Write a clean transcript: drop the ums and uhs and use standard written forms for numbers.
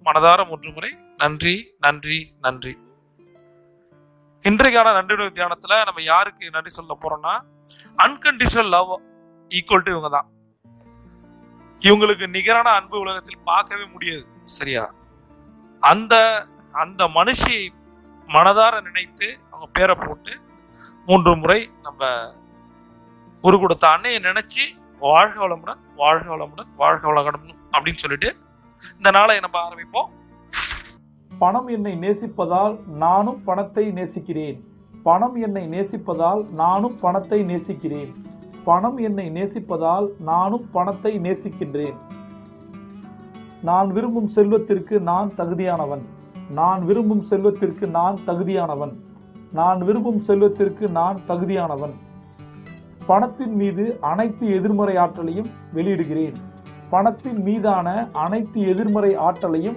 மனதார 3 முறை நன்றி நன்றி நன்றி. இன்றைக்கான நன்றி தியானத்துல நம்ம யாருக்கு நன்றி சொல்ல போறோம்னா, அன்கண்டிஷனல் லவ் ஈக்குவல் டு இவங்க தான். இவங்களுக்கு நிகரான அன்பு உலகத்தில் பார்க்கவே முடியாது. சரியா? அந்த அந்த மனுஷியை மனதார நினைத்து அவங்க பேரை போட்டு 3 முறை நம்ம ஒரு கொடுத்த அன்னையை நினைச்சு வாழ்க வளமுடன் வாழ்க வளமுடன் வாழ்க வளமுடன் அப்படின்னு சொல்லிட்டு இந்த நாளை நம்ம ஆரம்பிப்போம். பணம் என்னை நேசிப்பதால் நானும் பணத்தை நேசிக்கிறேன். பணம் என்னை நேசிப்பதால் நானும் பணத்தை நேசிக்கிறேன். பணம் என்னை நேசிப்பதால் நானும் பணத்தை நேசிக்கின்றேன். நான் விரும்பும் செல்வத்திற்கு நான் தகுதியானவன். நான் விரும்பும் செல்வத்திற்கு நான் தகுதியானவன். நான் விரும்பும் செல்வத்திற்கு நான் தகுதியானவன். பணத்தின் மீது அனைத்து எதிர்மறை ஆற்றலையும் வெளியிடுகிறேன். பணத்தின் மீதான அனைத்து எதிர்மறை ஆற்றலையும்